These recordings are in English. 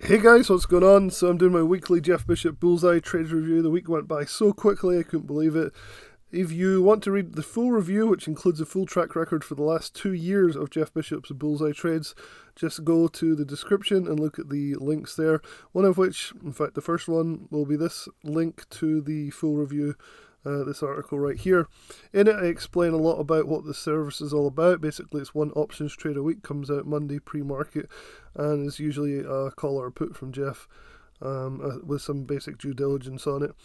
Hey guys, what's going on? So I'm doing my weekly Jeff Bishop Bullseye trades review. The week went by so quickly, I couldn't believe it. If you want to read the full review, which includes a full track record for the last 2 years of Jeff Bishop's Bullseye trades, just go to the description and look at the links there. One of which, in fact the first one, will be this link to the full review, this article right here. In it I explain a lot about what the service is all about. Basically it's one options trade a week, comes out Monday pre-market, and is usually a call or a put from Jeff with some basic due diligence on it.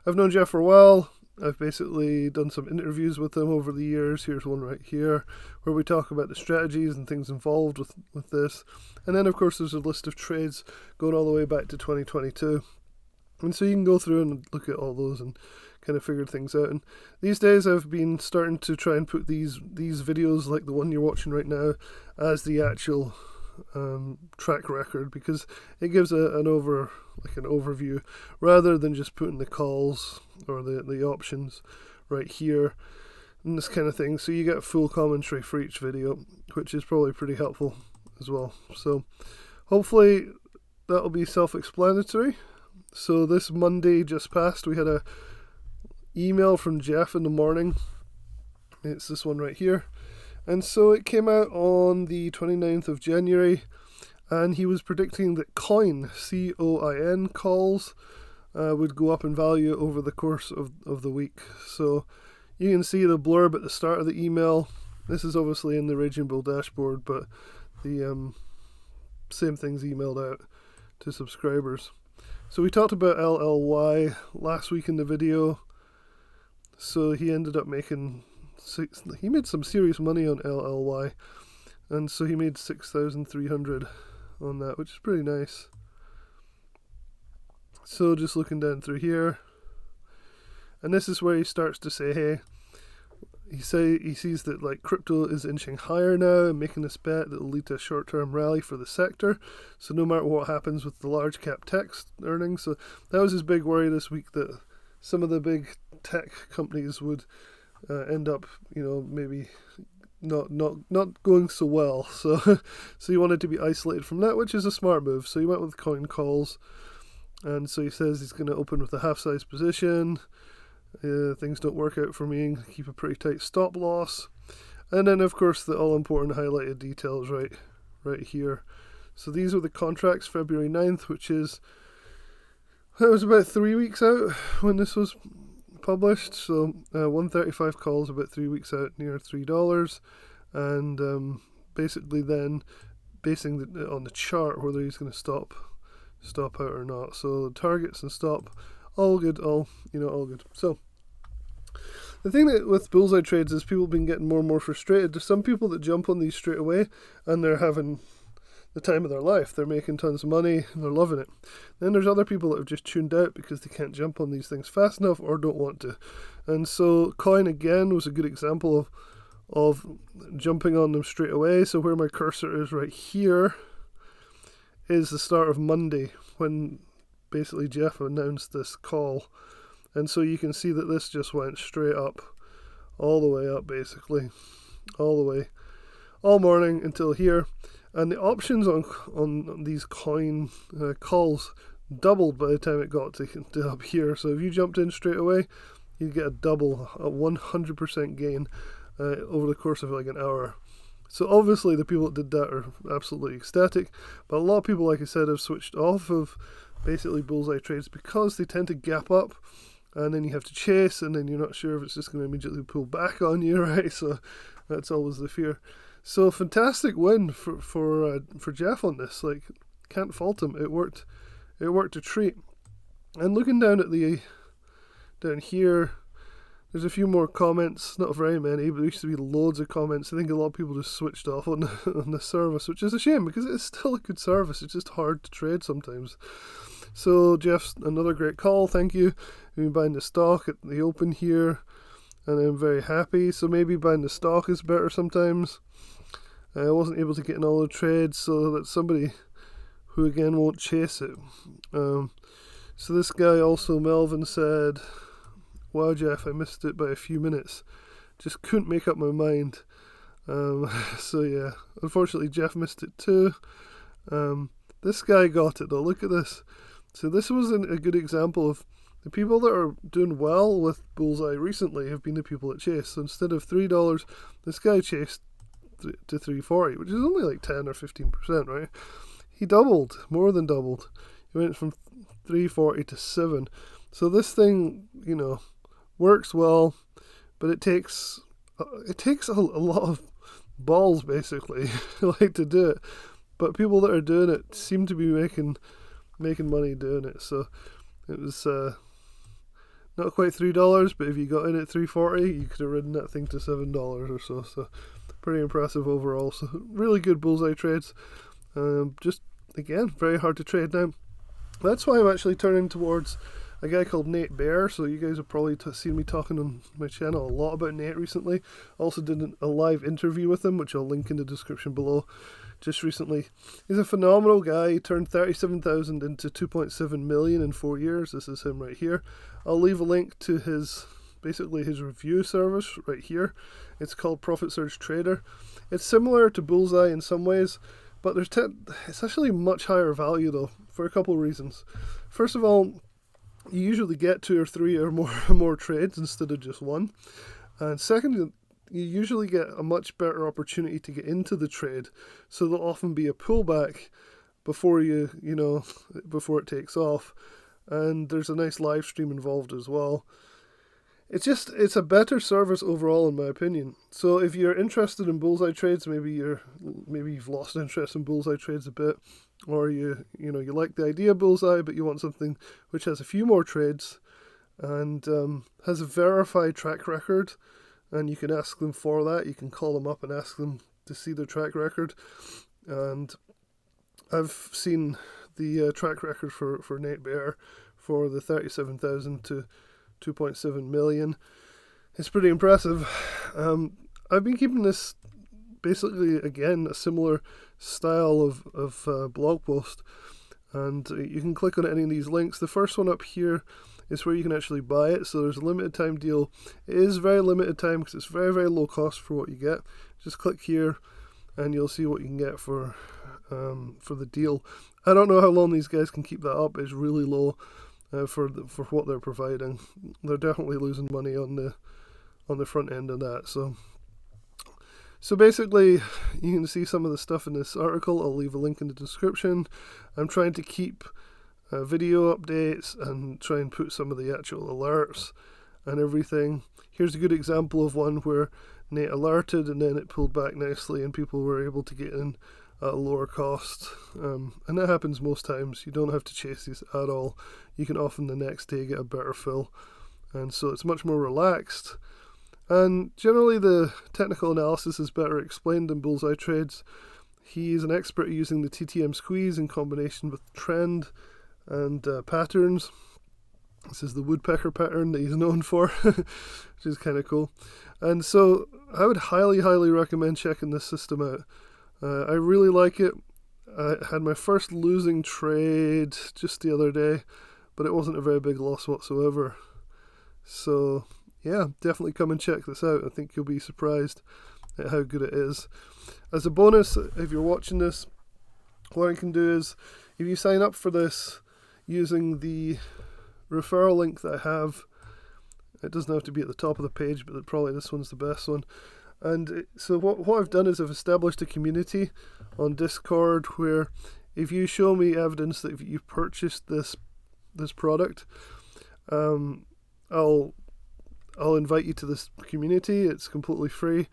I've known Jeff for a while. I've basically done some interviews with him over the years. Here's one right here where we talk about the strategies and things involved with this. And then of course there's a list of trades going all the way back to 2022. And so you can go through and look at all those and kind of figure things out. And these days I've been starting to try and put these videos like the one you're watching right now as the actual track record, because it gives an overview rather than just putting the calls or the options right here and this kind of thing. So you get full commentary for each video, which is probably pretty helpful as well. So hopefully that'll be self-explanatory. So this Monday just passed, we had a email from Jeff in the morning. It's this one right here. And so it came out on the 29th of January, and he was predicting that coin, C-O-I-N, calls would go up in value over the course of the week. So you can see the blurb at the start of the email. This is obviously in the Raging Bull dashboard, but the same thing's emailed out to subscribers. So we talked about LLY last week in the video. So he ended up making he made some serious money on LLY, and so he made 6,300 on that, which is pretty nice. So just looking down through here, and this is where he starts to say, hey, he sees that like crypto is inching higher now and making this bet that will lead to a short-term rally for the sector. So no matter what happens with the large cap tech earnings, so that was his big worry this week, that some of the big tech companies would end up, maybe not going so well. So he wanted to be isolated from that, which is a smart move. So he went with coin calls, and so he says he's going to open with a half-size position. Things don't work out for me, and keep a pretty tight stop loss. And then of course the all-important highlighted details right here. So these are the contracts, February 9th, that was about 3 weeks out when this was published. So 135 calls about 3 weeks out, near $3, and basically then basing it on the chart whether he's going to stop out or not. So targets and stop, all good, all good. So the thing that with Bullseye trades is people have been getting more and more frustrated. There's some people that jump on these straight away and they're having the time of their life. They're making tons of money and they're loving it. Then there's other people that have just tuned out because they can't jump on these things fast enough or don't want to. And so coin again was a good example of jumping on them straight away. So where my cursor is right here is the start of Monday, when basically Jeff announced this call. And so you can see that this just went straight up, all the way up, basically all the way, all morning until here. And the options on these coin calls doubled by the time it got to up here. So if you jumped in straight away, you'd get a 100% gain over the course of like an hour. So obviously the people that did that are absolutely ecstatic, but a lot of people, like I said, have switched off of basically Bullseye trades because they tend to gap up, and then you have to chase, and then you're not sure if it's just going to immediately pull back on you, right? So that's always the fear. So fantastic win for Jeff on this. Like, can't fault him. It worked a treat. And looking down here, there's a few more comments. Not very many, but there used to be loads of comments. I think a lot of people just switched off on the service, which is a shame because it's still a good service. It's just hard to trade sometimes. So Jeff's another great call. Thank you. I've been buying the stock at the open here, and I'm very happy. So maybe buying the stock is better sometimes. I wasn't able to get in all the trades, so that's somebody who again won't chase it. So this guy also, Melvin, said, wow Jeff, I missed it by a few minutes, just couldn't make up my mind. So yeah, unfortunately Jeff missed it too. This guy got it though. Look at this. So this was a good example of the people that are doing well with Bullseye recently have been the people that chase. So instead of $3, this guy chased to 340, which is only like 10 or 15%, right? He doubled, more than doubled. He went from 340 to 7. So this thing, you know, works well, but it takes a lot of balls basically, like, to do it. But people that are doing it seem to be making money doing it. So it was not quite $3, but if you got in at 340, you could have ridden that thing to $7 or so. So pretty impressive overall. So really good Bullseye trades. Just again, very hard to trade now. That's why I'm actually turning towards a guy called Nate Bear. So you guys have probably seen me talking on my channel a lot about Nate recently. Also did a live interview with him, which I'll link in the description below, just recently. He's a phenomenal guy. He turned 37,000 into 2.7 million in 4 years. This is him right here. I'll leave a link to his review service right here. It's called Profit Surge Trader. It's similar to Bullseye in some ways, but it's actually much higher value though, for a couple of reasons. First of all, you usually get 2 or 3 or more trades instead of just one. And second, you usually get a much better opportunity to get into the trade. So there'll often be a pullback before before it takes off. And there's a nice live stream involved as well. It's a better service overall in my opinion. So if you're interested in Bullseye trades, maybe you've lost interest in Bullseye trades a bit, or you like the idea of Bullseye but you want something which has a few more trades and has a verified track record, and you can ask them for that. You can call them up and ask them to see their track record. And I've seen the track record for Nate Bear for the 37,000 to 2.7 million. It's pretty impressive. I've been keeping this basically, again, a similar style of blog post, and you can click on any of these links. The first one up here is where you can actually buy it. So there's a limited time deal. It is very limited time because it's very, very low cost for what you get. Just click here and you'll see what you can get for the deal. I don't know how long these guys can keep that up. It's really low for what they're providing. They're definitely losing money on the front end of that. So basically, you can see some of the stuff in this article. I'll leave a link in the description. I'm trying to keep video updates and try and put some of the actual alerts and everything. Here's a good example of one where Nate alerted and then it pulled back nicely and people were able to get in at a lower cost. And that happens most times. You don't have to chase these at all. You can often the next day get a better fill. And so it's much more relaxed. And generally the technical analysis is better explained in Bullseye Trades. He's an expert at using the TTM squeeze in combination with trend and patterns. This is the woodpecker pattern that he's known for, which is kind of cool. And so I would highly, highly recommend checking this system out. I really like it. I had my first losing trade just the other day, but it wasn't a very big loss whatsoever. So yeah, definitely come and check this out. I think you'll be surprised at how good it is. As a bonus, if you're watching this, what I can do is, if you sign up for this using the referral link that I have, it doesn't have to be at the top of the page, but probably this one's the best one. And so what I've done is I've established a community on Discord where if you show me evidence that you've purchased this product, I'll invite you to this community. It's completely free,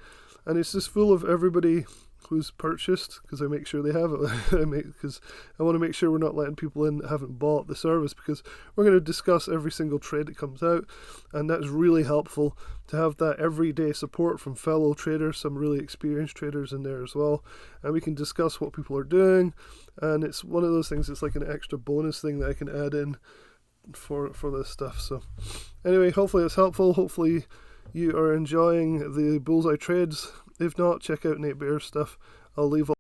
and it's just full of everybody who's purchased, because I make sure they have it. Because I want to make sure we're not letting people in that haven't bought the service, because we're going to discuss every single trade that comes out, and that's really helpful to have that everyday support from fellow traders, some really experienced traders in there as well, and we can discuss what people are doing. And it's one of those things, it's like an extra bonus thing that I can add in for this stuff. So anyway, hopefully it's helpful. Hopefully you are enjoying the Bullseye trades. If not, check out Nate Bear's stuff. I'll leave